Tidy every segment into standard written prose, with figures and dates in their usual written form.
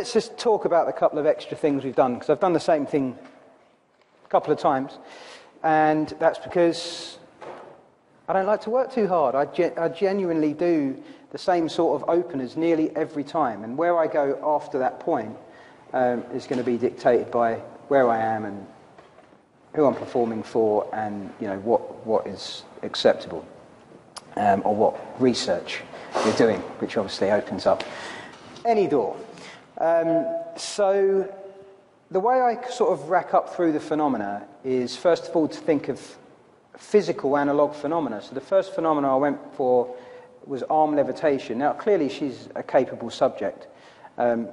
let's just talk about the couple of extra things we've done, because I've done the same thing a couple of times, and that's because I don't like to work too hard. I genuinely do the same sort of openers nearly every time, and where I go after that point is going to be dictated by where I am and who I'm performing for, and what is acceptable, or what research you're doing, which obviously opens up any door. So the way I sort of rack up through the phenomena is, first of all, to think of physical analog phenomena. So the first phenomena I went for was arm levitation. Now, clearly she's a capable subject.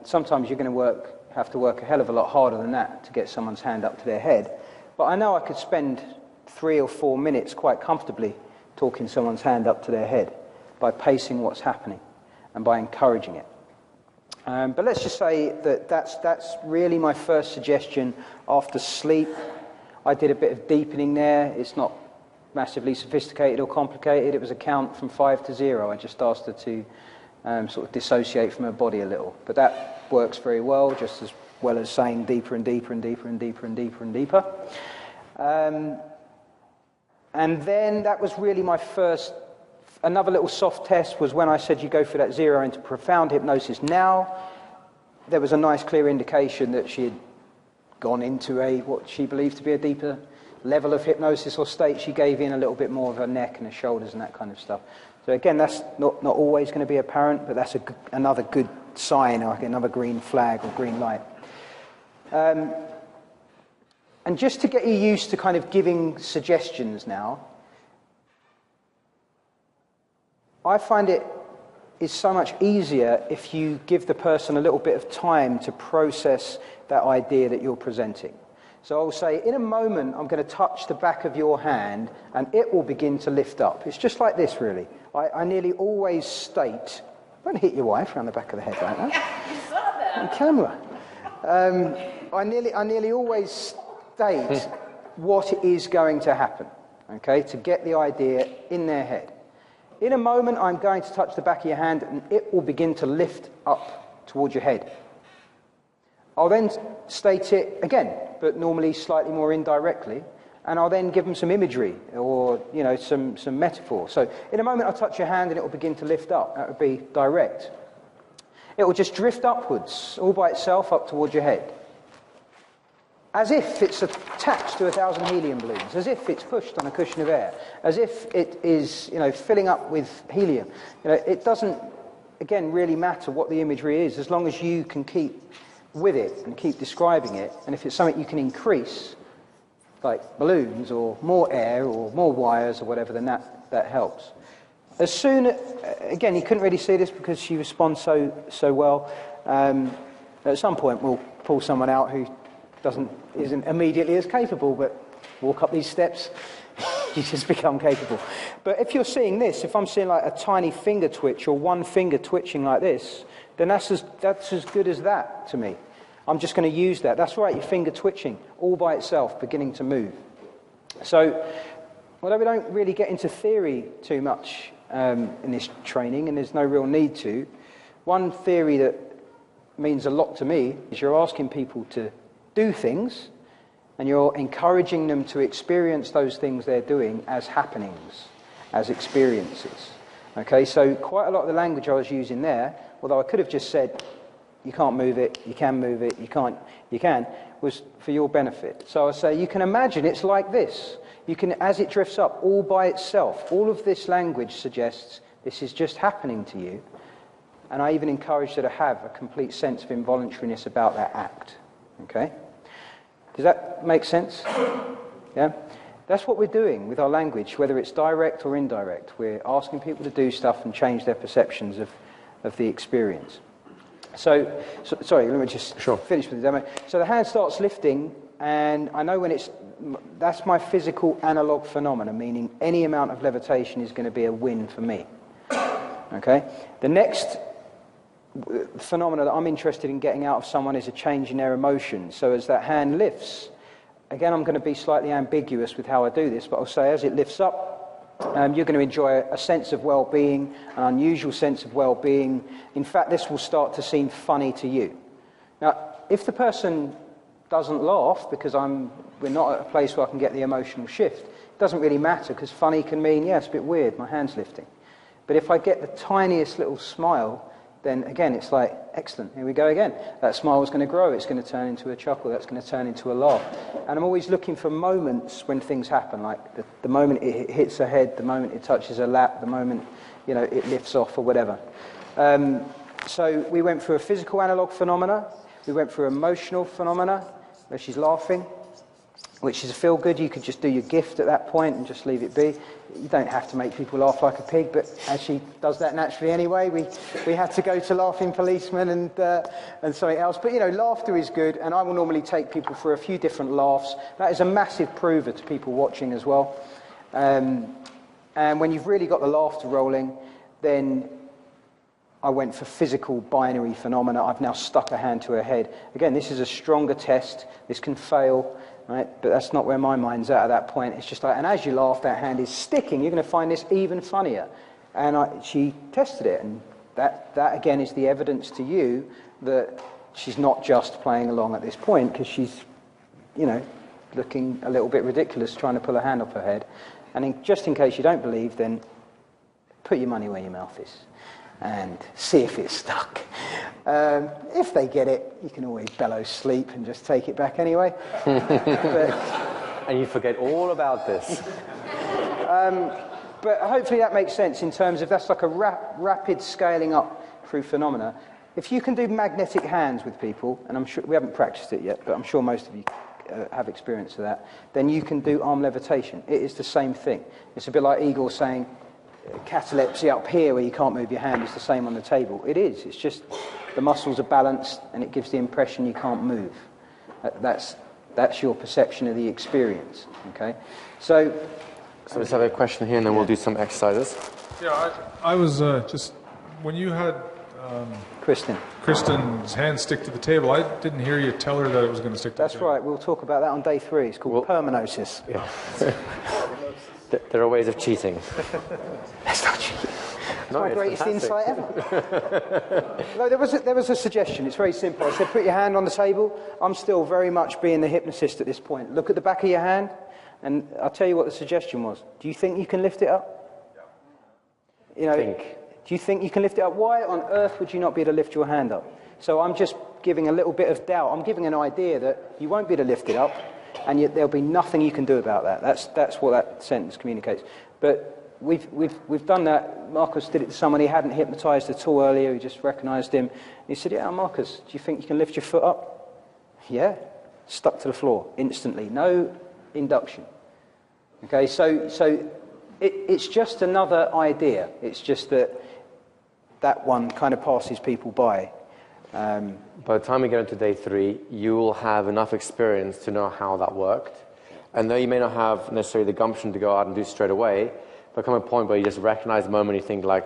Sometimes you're going to have to work a hell of a lot harder than that to get someone's hand up to their head. But I know I could spend 3 or 4 minutes quite comfortably talking someone's hand up to their head by pacing what's happening and by encouraging it. But let's just say that that's really my first suggestion after sleep. I did a bit of deepening there. It's not massively sophisticated or complicated. It was a count from 5 to 0. I just asked her to sort of dissociate from her body a little. But that works very well, just as well as saying deeper and deeper and deeper and deeper and deeper and deeper. And then that was really my first. Another little soft test was when I said you go for that 0 into profound hypnosis. Now, there was a nice clear indication that she had gone into what she believed to be a deeper level of hypnosis or state. She gave in a little bit more of her neck and her shoulders and that kind of stuff. So again, that's not always going to be apparent, but that's another good sign, or another green flag or green light. And just to get you used to kind of giving suggestions now, I find it is so much easier if you give the person a little bit of time to process that idea that you're presenting. So I'll say, in a moment, I'm going to touch the back of your hand and it will begin to lift up. It's just like this, really. I nearly always state, don't hit your wife around the back of the head like that. You saw that. On camera. I nearly always state what is going to happen, okay, to get the idea in their head. In a moment, I'm going to touch the back of your hand and it will begin to lift up towards your head. I'll then state it again, but normally slightly more indirectly, and I'll then give them some imagery or, some metaphor. So in a moment, I'll touch your hand and it will begin to lift up. That would be direct. It will just drift upwards, all by itself, up towards your head. As if it's attached to 1,000 helium balloons, as if it's pushed on a cushion of air, as if it is, filling up with helium. It doesn't, again, really matter what the imagery is, as long as you can keep with it and keep describing it. And if it's something you can increase, like balloons or more air or more wires or whatever, then that helps. As soon, again, you couldn't really see this because she responds so well. At some point, we'll pull someone out who isn't immediately as capable, but walk up these steps, you just become capable. But if you're seeing this, if I'm seeing like a tiny finger twitch or one finger twitching like this, then that's as good as that to me. I'm just going to use that. That's right, your finger twitching, all by itself, beginning to move. So, although we don't really get into theory too much in this training, and there's no real need to, one theory that means a lot to me is you're asking people to do things, and you're encouraging them to experience those things they're doing as happenings, as experiences. Okay, so quite a lot of the language I was using there, although I could have just said, you can't move it, you can move it, you can't, you can, was for your benefit. So I say, you can imagine it's like this. You can, as it drifts up, all by itself, all of this language suggests this is just happening to you. And I even encourage her to have a complete sense of involuntariness about that act. Okay? Does that make sense? Yeah? That's what we're doing with our language, whether it's direct or indirect. We're asking people to do stuff and change their perceptions of the experience. So sorry, let me just finish with the demo. So the hand starts lifting, and I know when that's my physical analog phenomena, meaning any amount of levitation is going to be a win for me. Okay? The next phenomena that I'm interested in getting out of someone is a change in their emotions. So as that hand lifts, again, I'm going to be slightly ambiguous with how I do this, but I'll say as it lifts up, you're going to enjoy a sense of well-being, an unusual sense of well-being. In fact, this will start to seem funny to you. Now, if the person doesn't laugh because we're not at a place where I can get the emotional shift, it doesn't really matter, because funny can mean, yeah, it's a bit weird, my hand's lifting. But if I get the tiniest little smile, then again, it's like, excellent, here we go again. That smile is going to grow, it's going to turn into a chuckle, that's going to turn into a laugh. And I'm always looking for moments when things happen, like the moment it hits her head, the moment it touches her lap, the moment, it lifts off or whatever. So we went through a physical analog phenomena, we went through emotional phenomena, where she's laughing, which is a feel good. You could just do your gift at that point and just leave it be. You don't have to make people laugh like a pig, but as she does that naturally anyway, we had to go to laughing policemen and something else. But laughter is good, and I will normally take people for a few different laughs. That is a massive prover to people watching as well. And when you've really got the laughter rolling, then I went for physical binary phenomena. I've now stuck a hand to her head. Again, this is a stronger test. This can fail, right? But that's not where my mind's at that point. It's just like, and as you laugh, that hand is sticking. You're going to find this even funnier. And she tested it, and that again is the evidence to you that she's not just playing along at this point, because she's, looking a little bit ridiculous trying to pull her hand off her head. And just in case you don't believe, then put your money where your mouth is and see if it's stuck. If they get it, you can always bellow sleep and just take it back anyway. And you forget all about this. But hopefully that makes sense in terms of that's like a rapid scaling up through phenomena. If you can do magnetic hands with people, and I'm sure we haven't practiced it yet, but I'm sure most of you have experience of that, then you can do arm levitation. It is the same thing. It's a bit like Igor saying, catalepsy up here where you can't move your hand is the same on the table. It is. It's just the muscles are balanced and it gives the impression you can't move. That's your perception of the experience. Okay. So let's have a question here and then we'll do some exercises. Yeah, I was just when you had Kristen's hand stick to the table, I didn't hear you tell her that it was going to stick to the table. That's right. We'll talk about that on day 3. It's called permanosis. Yeah. There are ways of cheating. That's not cheating. It's my greatest fantastic. insight ever. No, there was a suggestion. It's very simple. I said, put your hand on the table. I'm still very much being the hypnotist at this point. Look at the back of your hand, and I'll tell you what the suggestion was. Do you think you can lift it up? Yeah. Do you think you can lift it up? Why on earth would you not be able to lift your hand up? So I'm just giving a little bit of doubt. I'm giving an idea that you won't be able to lift it up, and yet there'll be nothing you can do about that. That's what that sentence communicates. But we've done that. Marcus did it to someone he hadn't hypnotized at all earlier. He just recognized him. He said, "Yeah, Marcus, do you think you can lift your foot up?" Yeah, stuck to the floor instantly. No induction. Okay, so it's just another idea. It's just that one kind of passes people by. By the time we get into day 3, you will have enough experience to know how that worked. And though you may not have necessarily the gumption to go out and do it straight away, there come a point where you just recognize the moment, you think like,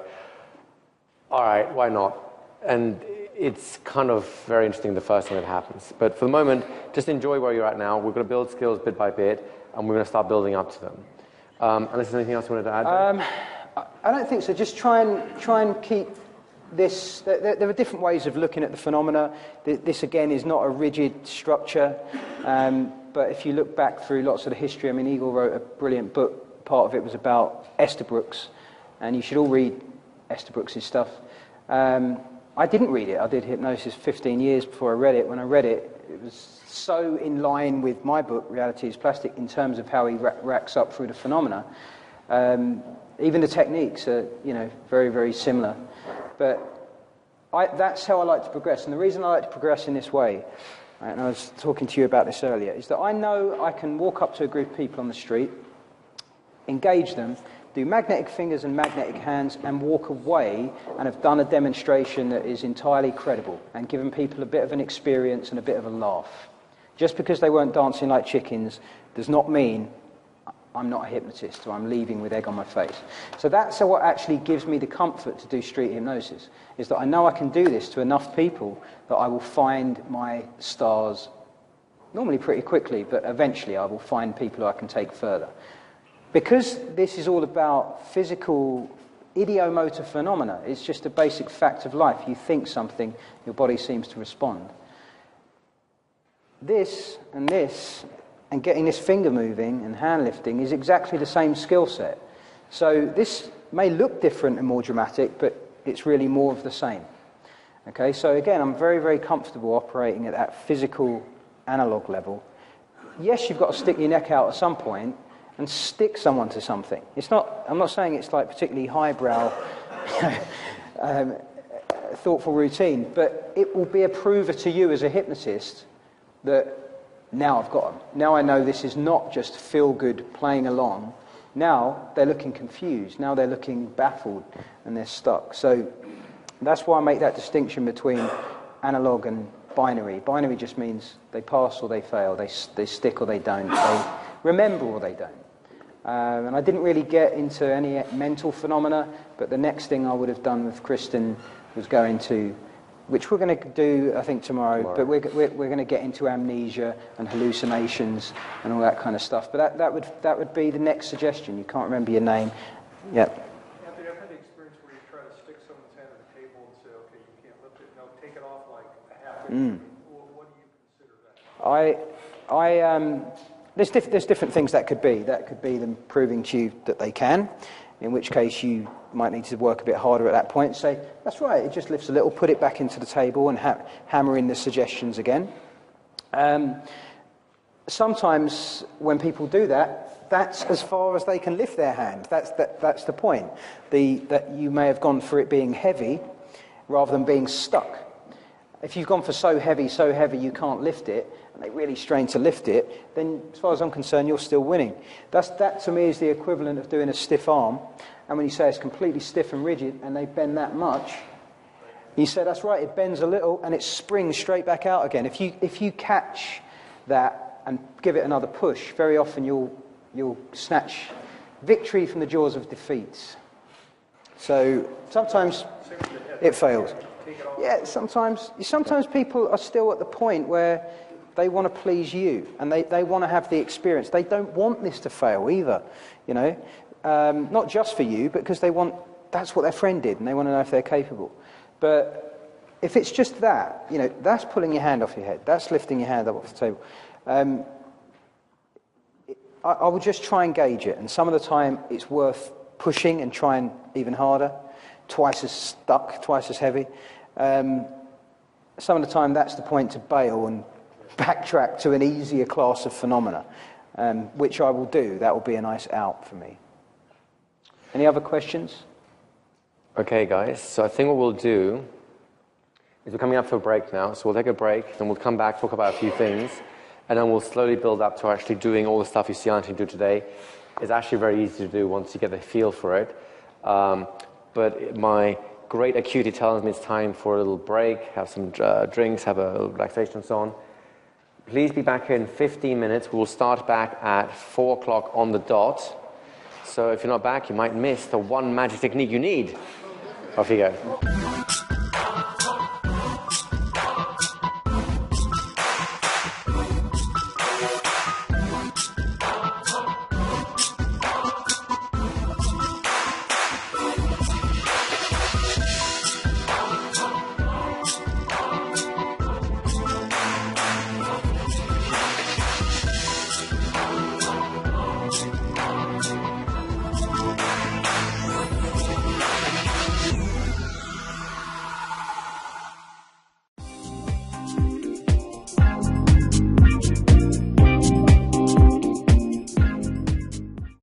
all right, why not? And it's kind of very interesting the first time it happens. But for the moment, just enjoy where you're at now. We're going to build skills bit by bit, and we're going to start building up to them. Unless there's anything else you wanted to add? I don't think so. Just try and keep this. There are different ways of looking at the phenomena. This again is not a rigid structure, but if you look back through lots of the history, I mean, Eagle wrote a brilliant book. Part of it was about Estabrooks, and you should all read Estabrooks' stuff. I didn't read it. I did hypnosis 15 years before I read it. When I read it, it was so in line with my book, Reality is Plastic, in terms of how he racks up through the phenomena. Even the techniques are, very, very similar. But that's how I like to progress. And the reason I like to progress in this way, and I was talking to you about this earlier, is that I know I can walk up to a group of people on the street, engage them, do magnetic fingers and magnetic hands, and walk away and have done a demonstration that is entirely credible and given people a bit of an experience and a bit of a laugh. Just because they weren't dancing like chickens does not mean I'm not a hypnotist or I'm leaving with egg on my face. So that's what actually gives me the comfort to do street hypnosis, is that I know I can do this to enough people that I will find my stars, normally pretty quickly, but eventually I will find people who I can take further. Because this is all about physical idiomotor phenomena, it's just a basic fact of life. You think something, your body seems to respond. this and getting this finger moving and hand lifting is exactly the same skill set. So this may look different and more dramatic, but it's really more of the same. Okay, so again, I'm very, very comfortable operating at that physical analog level. Yes, you've got to stick your neck out at some point and stick someone to something. I'm not saying it's like particularly highbrow, thoughtful routine, but it will be a prover to you as a hypnotist that now I've got them. Now I know this is not just feel good playing along. Now they're looking confused. Now they're looking baffled and they're stuck. So that's why I make that distinction between analog and binary. Binary just means they pass or they fail. They stick or they don't. They remember or they don't. And I didn't really get into any mental phenomena, but the next thing I would have done with Kristen was go into, which we're going to do, I think, tomorrow. But we're going to get into amnesia and hallucinations and all that kind of stuff. But that would be the next suggestion. You can't remember your name. Yeah. Anthony, I've had the experience where you try to stick someone's hand on the table and say, okay, you can't lift it. No, take it off like a half inch. What do you consider that? There's different things that could be. That could be them proving to you that they can, in which case you might need to work a bit harder at that point. Say, that's right, it just lifts a little, put it back into the table and hammer in the suggestions again. Sometimes when people do that, that's as far as they can lift their hand. That's the point. That you may have gone for it being heavy rather than being stuck. If you've gone for so heavy you can't lift it, and they really strain to lift it, then as far as I'm concerned, you're still winning. That to me is the equivalent of doing a stiff arm. And when you say it's completely stiff and rigid and they bend that much, you say, that's right, it bends a little and it springs straight back out again. If you catch that and give it another push, very often you'll snatch victory from the jaws of defeat. So sometimes it fails. Yeah, sometimes people are still at the point where they want to please you and they want to have the experience. They don't want this to fail either, you know. Not just for you, but because that's what their friend did and they want to know if they're capable. But if it's just that, you know, that's pulling your hand off your head. That's lifting your hand up off the table. I would just try and gauge it. And some of the time it's worth pushing and trying even harder, twice as stuck, twice as heavy. Some of the time that's the point to bail and backtrack to an easier class of phenomena, which I will do. That will be a nice out for me. Any other questions? Okay, guys. So I think what we'll do is we're coming up for a break now. So we'll take a break, then we'll come back, talk about a few things, and then we'll slowly build up to actually doing all the stuff you see Anthony do today. It's actually very easy to do once you get the feel for it. But my great acuity tells me it's time for a little break, have some drinks, have a little relaxation and so on. Please be back here in 15 minutes. We'll start back at 4 o'clock on the dot. So if you're not back, you might miss the one magic technique you need. Off you go.